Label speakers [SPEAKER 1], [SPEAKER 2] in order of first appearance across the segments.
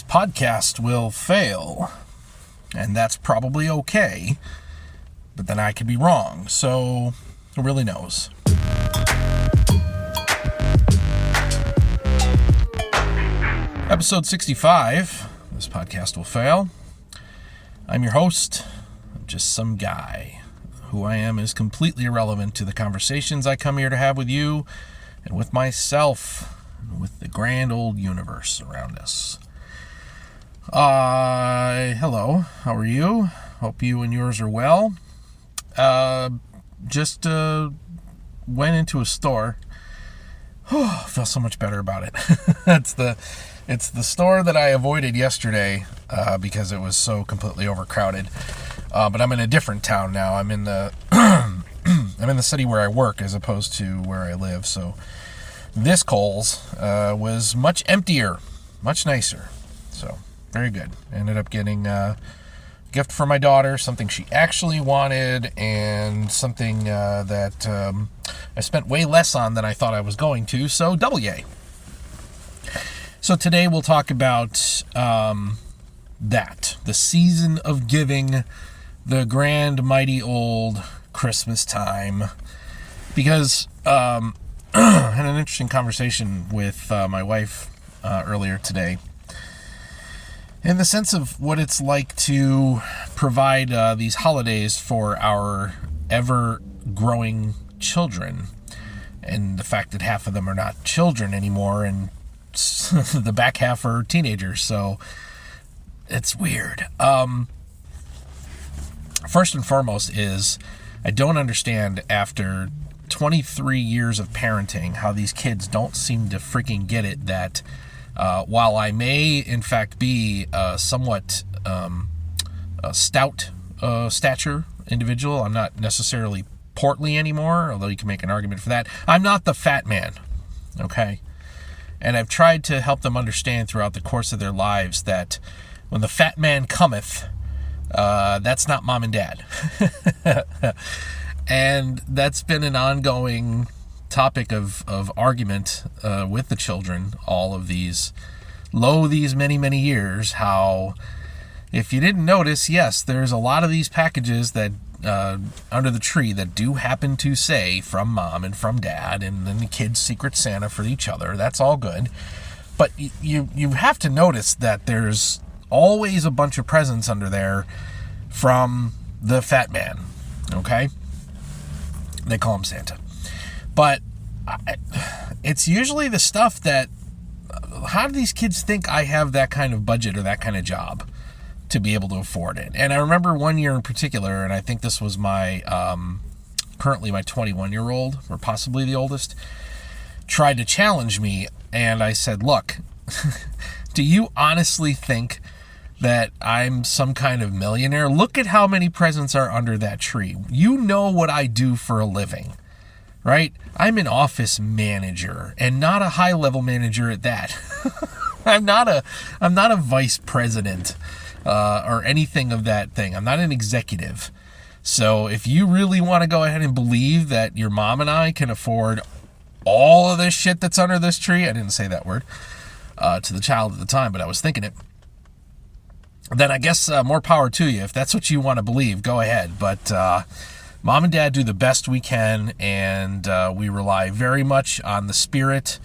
[SPEAKER 1] This podcast will fail, and that's probably okay, but then I could be wrong, so who really knows? Episode 65, This Podcast Will Fail. I'm your host. I'm just some guy. Who I am is completely irrelevant to the conversations I come here to have with you and with myself and with the grand old universe around us. Hello. How are you? Hope you and yours are well. Just went into a store. I feel so much better about it. It's the store that I avoided yesterday because it was so completely overcrowded. But I'm in a different town now. I'm in the I'm in the city where I work as opposed to where I live. So this Kohl's was much emptier, much nicer. So very good. I ended up getting a gift for my daughter, something she actually wanted, and something that I spent way less on than I thought I was going to. So double yay. So today we'll talk about the season of giving, the grand, mighty old Christmas time. Because I had an interesting conversation with my wife earlier today, in the sense of what it's like to provide these holidays for our ever-growing children, and the fact that half of them are not children anymore, and the back half are teenagers, so it's weird. First and foremost is, I don't understand, after 23 years of parenting, how these kids don't seem to freaking get it that while I may, in fact, be somewhat a stout stature individual, I'm not necessarily portly anymore, although you can make an argument for that. I'm not the fat man, okay? And I've tried to help them understand throughout the course of their lives that when the fat man cometh, that's not mom and dad. And that's been an ongoing topic of argument with the children all of these many, many years. How, if you didn't notice, yes, there's a lot of these packages that under the tree that do happen to say from mom and from dad, and then the kids secret Santa for each other. That's all good. But you have to notice that there's always a bunch of presents under there from the fat man, okay? They call him Santa. But it's usually the stuff that, how do these kids think I have that kind of budget or that kind of job to be able to afford it? And I remember one year in particular, and I think this was my, currently my 21-year-old, or possibly the oldest, tried to challenge me, and I said, look, do you honestly think that I'm some kind of millionaire? Look at how many presents are under that tree. You know what I do for a living, right? I'm an office manager, and not a high-level manager at that. I'm not a vice president or anything of that thing. I'm not an executive. So if you really want to go ahead and believe that your mom and I can afford all of this shit that's under this tree — I didn't say that word to the child at the time, but I was thinking it — then I guess more power to you. If that's what you want to believe, go ahead. But mom and dad do the best we can, and we rely very much on the spirit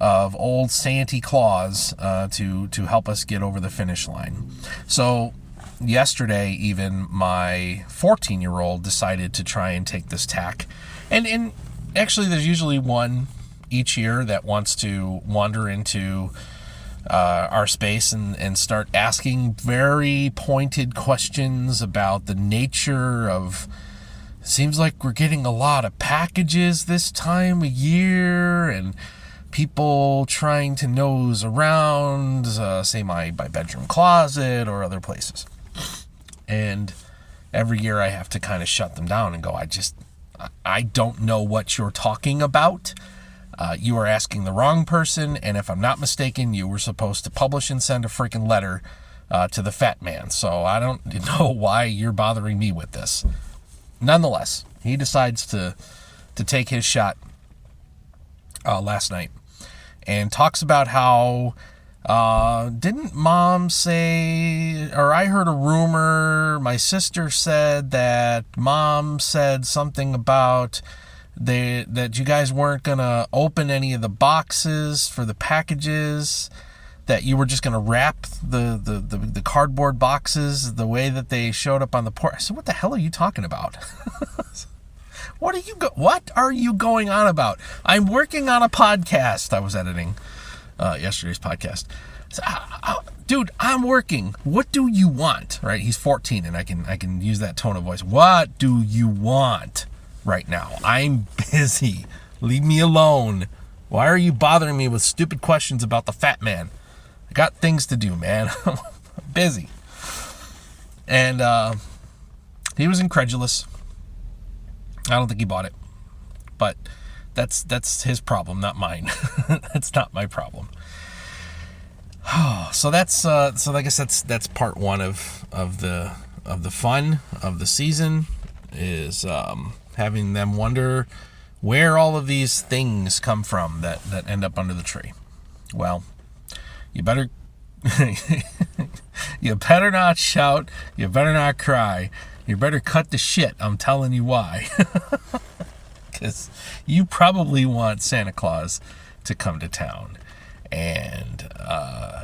[SPEAKER 1] of old Santa Claus to help us get over the finish line. So yesterday, even, my 14-year-old decided to try and take this tack. And actually, there's usually one each year that wants to wander into our space and start asking very pointed questions about the nature of, it seems like we're getting a lot of packages this time of year, and people trying to nose around, say my bedroom closet or other places. And every year I have to kind of shut them down and go, I don't know what you're talking about. You are asking the wrong person, and if I'm not mistaken, you were supposed to publish and send a freaking letter to the fat man. So I don't know why you're bothering me with this. Nonetheless, he decides to take his shot last night, and talks about how Didn't mom say, or I heard a rumor, my sister said that mom said something about that you guys weren't going to open any of the boxes for the packages, that you were just going to wrap the cardboard boxes the way that they showed up on the porch. I said, what the hell are you talking about? What are you going on about? I'm working on a podcast. I was editing yesterday's podcast. So, dude, I'm working. What do you want? Right? He's 14, and I can use that tone of voice. What do you want right now? I'm busy. Leave me alone. Why are you bothering me with stupid questions about the fat man? I got things to do, man. I'm busy. And he was incredulous. I don't think he bought it, but that's his problem, not mine. That's not my problem. So that's I guess that's part one of the fun of the season, is having them wonder where all of these things come from that end up under the tree. Well, you better not shout, you better not cry. You better cut the shit, I'm telling you why. Because you probably want Santa Claus to come to town. And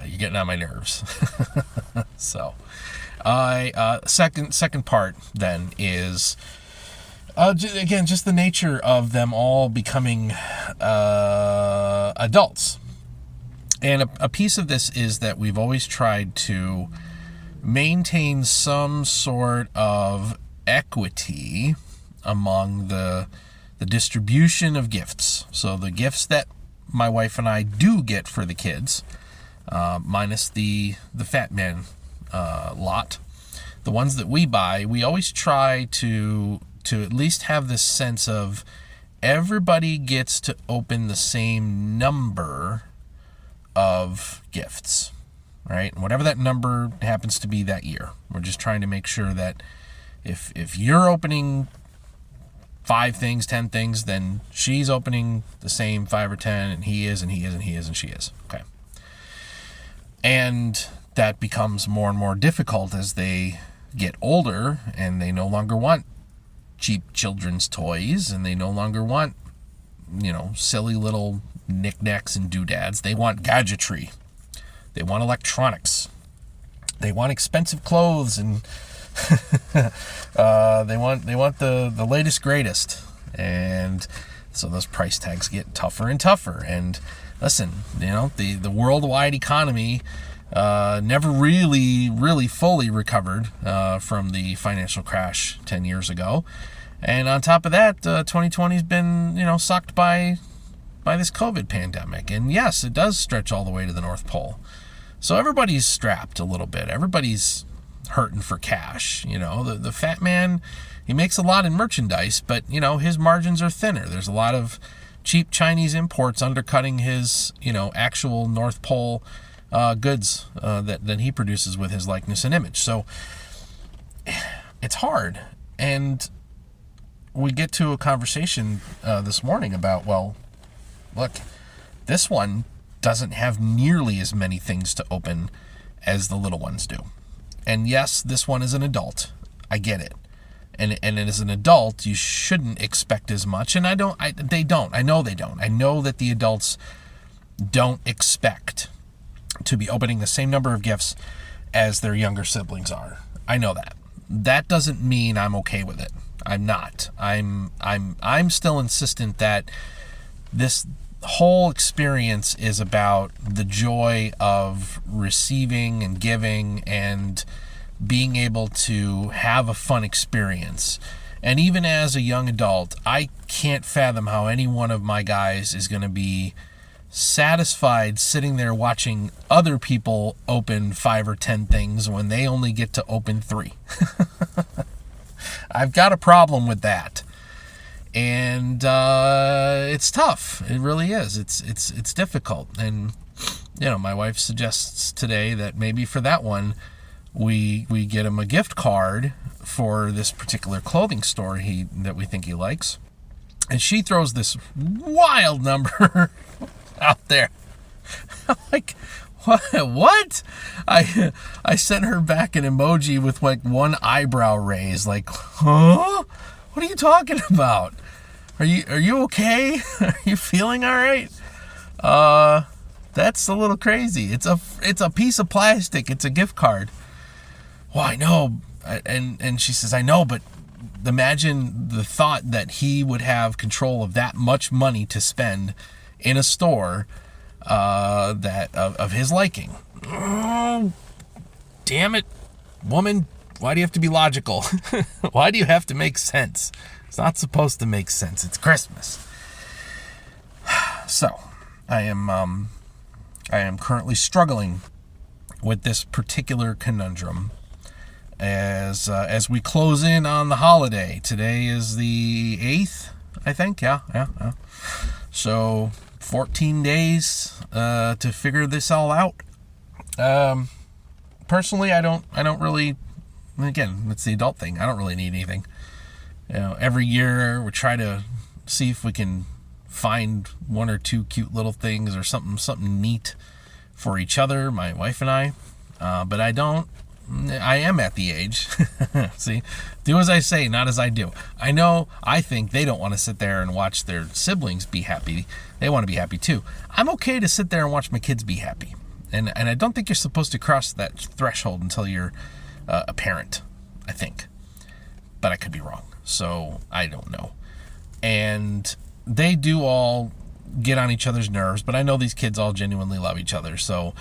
[SPEAKER 1] you're getting on my nerves. So, second part then is, again, just the nature of them all becoming adults. And a piece of this is that we've always tried to maintain some sort of equity among the distribution of gifts. So the gifts that my wife and I do get for the kids, minus the fat man lot, the ones that we buy, we always try to at least have this sense of everybody gets to open the same number of gifts. Right? Whatever that number happens to be that year. We're just trying to make sure that if you're opening 5 things, 10 things, then she's opening the same 5 or 10, and he is, and he is, and he is, and she is. Okay. And that becomes more and more difficult as they get older, and they no longer want cheap children's toys, and they no longer want, silly little knickknacks and doodads. They want gadgetry. They want electronics. They want expensive clothes, and they want the latest greatest. And so those price tags get tougher and tougher. And listen, the worldwide economy never really fully recovered from the financial crash 10 years ago. And on top of that, 2020 has been sucked by this COVID pandemic. And yes, it does stretch all the way to the North Pole. So everybody's strapped a little bit. Everybody's hurting for cash. The fat man, he makes a lot in merchandise, but, his margins are thinner. There's a lot of cheap Chinese imports undercutting his, actual North Pole goods that he produces with his likeness and image. So it's hard. And we get to a conversation this morning about, well, look, this one doesn't have nearly as many things to open as the little ones do. And yes, this one is an adult. I get it. And as an adult, you shouldn't expect as much. And they don't. I know they don't. I know that the adults don't expect to be opening the same number of gifts as their younger siblings are. I know that. That doesn't mean I'm okay with it. I'm not. I'm still insistent that this whole experience is about the joy of receiving and giving and being able to have a fun experience. And even as a young adult, I can't fathom how any one of my guys is going to be satisfied sitting there watching other people open 5 or 10 things when they only get to open 3. I've got a problem with that. And it's tough. It really is. It's difficult. And my wife suggests today that maybe for that one, we get him a gift card for this particular clothing store that we think he likes. And she throws this wild number out there. I'm like, What? I sent her back an emoji with like one eyebrow raised. Like, huh? What are you talking about? Are you okay? Are you feeling all right? That's a little crazy. It's a piece of plastic. It's a gift card. Well, I know. And she says, I know, but imagine the thought that he would have control of that much money to spend in a store that of his liking. Oh, damn it, woman. Why do you have to be logical? Why do you have to make sense? It's not supposed to make sense. It's Christmas. So, I am currently struggling with this particular conundrum as we close in on the holiday. Today is the 8th, I think. Yeah. So 14 days to figure this all out. Personally, I don't really. Again, it's the adult thing. I don't really need anything. Every year we try to see if we can find one or two cute little things or something neat for each other, my wife and I. But I don't. I am at the age. See, do as I say, not as I do. I think they don't want to sit there and watch their siblings be happy. They want to be happy too. I'm okay to sit there and watch my kids be happy. And I don't think you're supposed to cross that threshold until you're a parent, I think. But I could be wrong. So I don't know. And they do all get on each other's nerves, but I know these kids all genuinely love each other. So,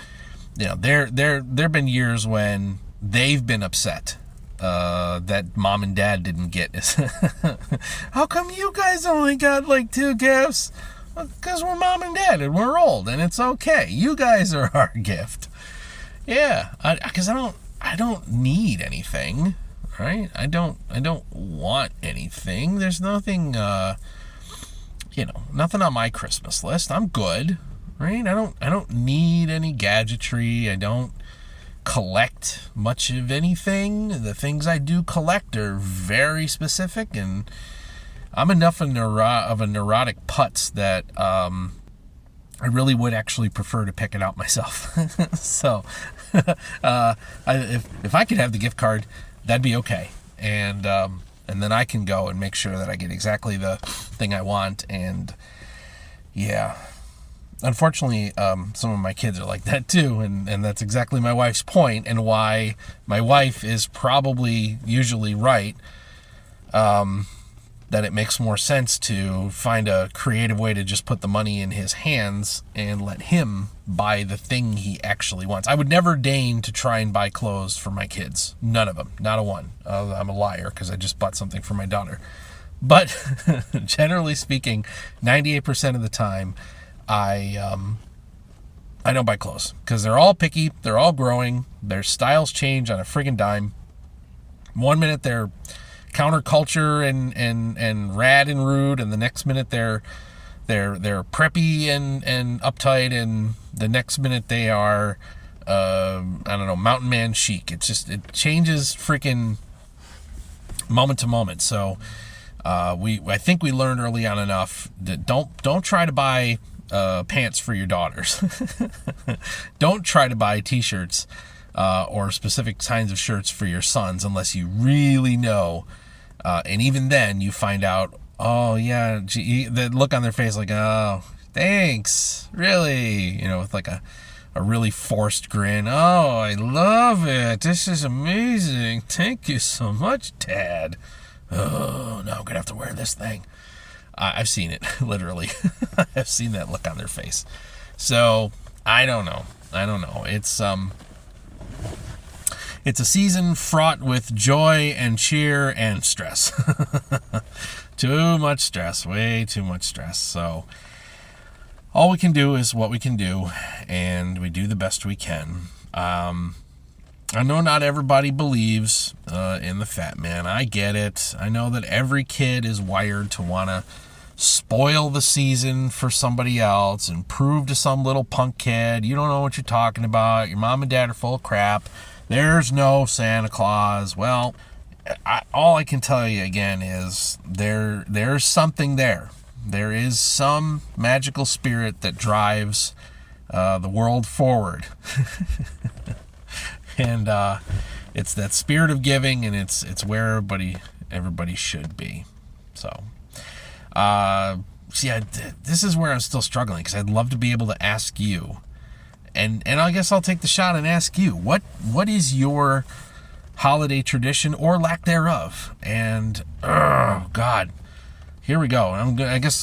[SPEAKER 1] there've been years when they've been upset that mom and dad didn't get this. How come you guys only got like 2 gifts? Because we're mom and dad and we're old and it's okay. You guys are our gift. Yeah, because I don't need anything, right? I don't want anything. There's nothing, nothing on my Christmas list. I'm good, right? I don't need any gadgetry. I don't collect much of anything. The things I do collect are very specific, and I'm enough of a neurotic putz that I really would actually prefer to pick it out myself. So, if I could have the gift card, that'd be okay, and then I can go and make sure that I get exactly the thing I want. And yeah, unfortunately, some of my kids are like that too, and that's exactly my wife's point, and why my wife is probably usually right. That it makes more sense to find a creative way to just put the money in his hands and let him buy the thing he actually wants. I would never deign to try and buy clothes for my kids. None of them. Not a one. I'm a liar because I just bought something for my daughter. But generally speaking, 98% of the time, I don't buy clothes because they're all picky. They're all growing. Their styles change on a friggin' dime. 1 minute they're counterculture and rad and rude, and the next minute they're preppy and uptight, and the next minute they are mountain man chic. It changes freaking moment to moment. So I think we learned early on enough that don't try to buy pants for your daughters. Don't try to buy t-shirts or specific kinds of shirts for your sons unless you really know. And even then, you find out, oh, yeah, the look on their face like, oh, thanks, really? With like a really forced grin. Oh, I love it. This is amazing. Thank you so much, Dad. Oh, now I'm going to have to wear this thing. I've seen it, literally. I've seen that look on their face. So, I don't know. It's a season fraught with joy and cheer and stress. Too much stress, way too much stress. So all we can do is what we can do, and we do the best we can. I know not everybody believes in the fat man. I get it. I know that every kid is wired to want to spoil the season for somebody else and prove to some little punk kid, you don't know what you're talking about. Your mom and dad are full of crap. There's no Santa Claus. Well, all I can tell you again is there's something there. There is some magical spirit that drives the world forward. And it's that spirit of giving, and it's where everybody should be. So, this is where I'm still struggling, because I'd love to be able to ask you, and I guess I'll take the shot and ask you, what is your holiday tradition or lack thereof? And oh God, here we go. I guess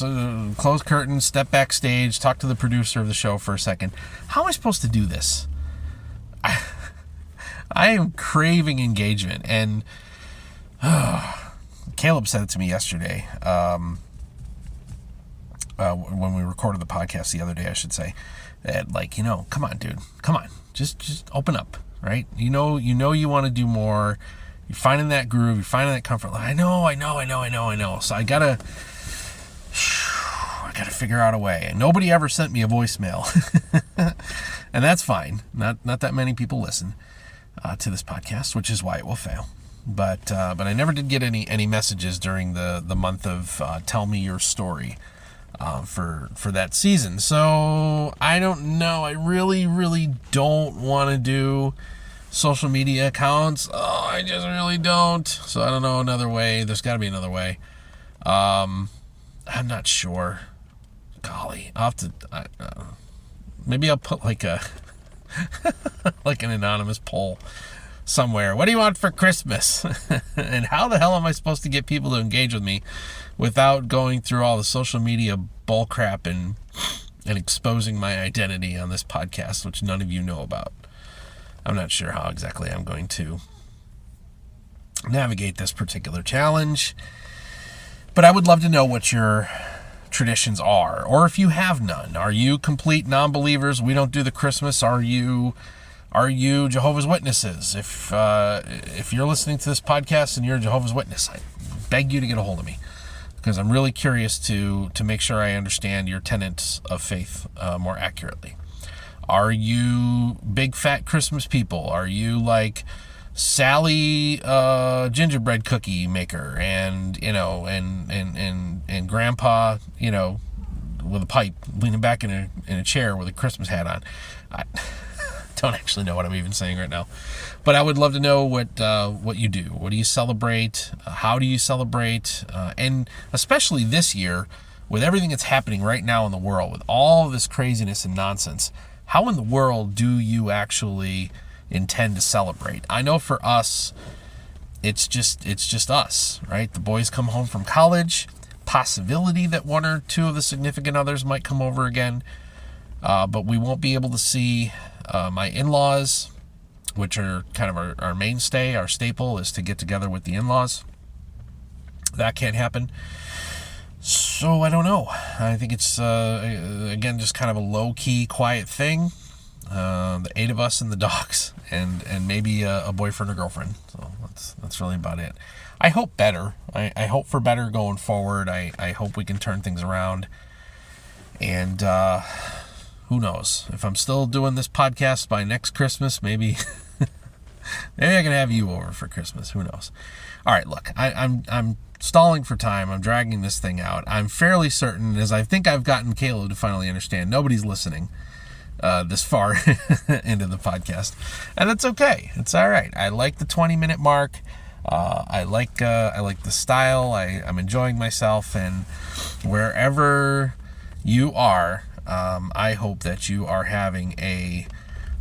[SPEAKER 1] close curtains, step backstage, talk to the producer of the show for a second. How am I supposed to do this? I am craving engagement, and Caleb said it to me yesterday, when we recorded the podcast the other day, I should say, that come on, dude, come on, just open up, right? You know you want to do more. You're finding that groove, you're finding that comfort. I know. So I gotta figure out a way. And nobody ever sent me a voicemail, and that's fine. Not that many people listen to this podcast, which is why it will fail. But I never did get any messages during the month of Tell Me Your Story for that season. So I don't know. I really don't want to do social media accounts. I just really don't. So I don't know another way. There's got to be another way. I'm not sure. Golly, I'll have to. Maybe I'll put like an anonymous poll somewhere. What do you want for Christmas? And how the hell am I supposed to get people to engage with me without going through all the social media bullcrap and exposing my identity on this podcast, which none of you know about? I'm not sure how exactly I'm going to navigate this particular challenge, but I would love to know what your traditions are, or if you have none. Are you complete non-believers? We don't do the Christmas. Are you Jehovah's Witnesses? If you're listening to this podcast and you're a Jehovah's Witness, I beg you to get a hold of me, because I'm really curious to make sure I understand your tenets of faith more accurately. Are you big fat Christmas people? Are you like Sally gingerbread cookie maker and grandpa, with a pipe leaning back in a chair with a Christmas hat on? I don't actually know what I'm even saying right now, but I would love to know what you do. What do you celebrate? How do you celebrate? And especially this year, with everything that's happening right now in the world, with all this craziness and nonsense, how in the world do you actually intend to celebrate? I know for us, it's just us, right? The boys come home from college, possibility that one or two of the significant others might come over again, but we won't be able to see my in-laws, which are kind of our mainstay. Our staple is to get together with the in-laws. That can't happen. So I don't know. I think it's, again, just kind of a low-key, quiet thing. The 8 of us and the dogs, and maybe a boyfriend or girlfriend. So that's really about it. I hope better. I hope for better going forward. I hope we can turn things around. And who knows? If I'm still doing this podcast by next Christmas, maybe I can have you over for Christmas. Who knows? All right, look, I'm stalling for time. I'm dragging this thing out. I'm fairly certain, as I think I've gotten Caleb to finally understand, nobody's listening this far into the podcast, and that's okay. It's all right. I like the 20-minute mark. I like the style. I'm enjoying myself, and wherever you are, I hope that you are having a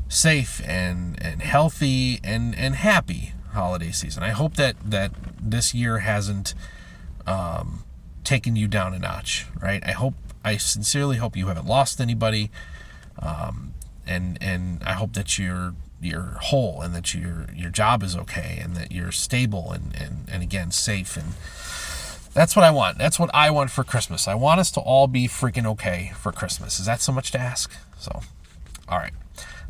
[SPEAKER 1] safe and healthy and happy holiday season. I hope that this year hasn't taken you down a notch, right? I sincerely hope you haven't lost anybody, and I hope that you're whole, and that your job is okay, and that you're stable and again safe. And that's what I want. That's what I want for Christmas. I want us to all be freaking okay for Christmas. Is that so much to ask? So, all right.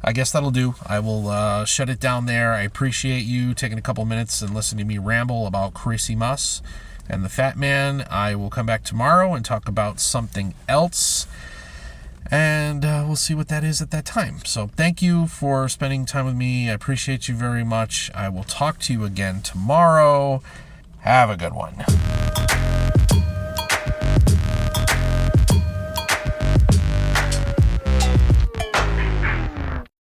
[SPEAKER 1] I guess that'll do. I will shut it down there. I appreciate you taking a couple minutes and listening to me ramble about Christmas and the Fat Man. I will come back tomorrow and talk about something else, and we'll see what that is at that time. So thank you for spending time with me. I appreciate you very much. I will talk to you again tomorrow. Have a good one.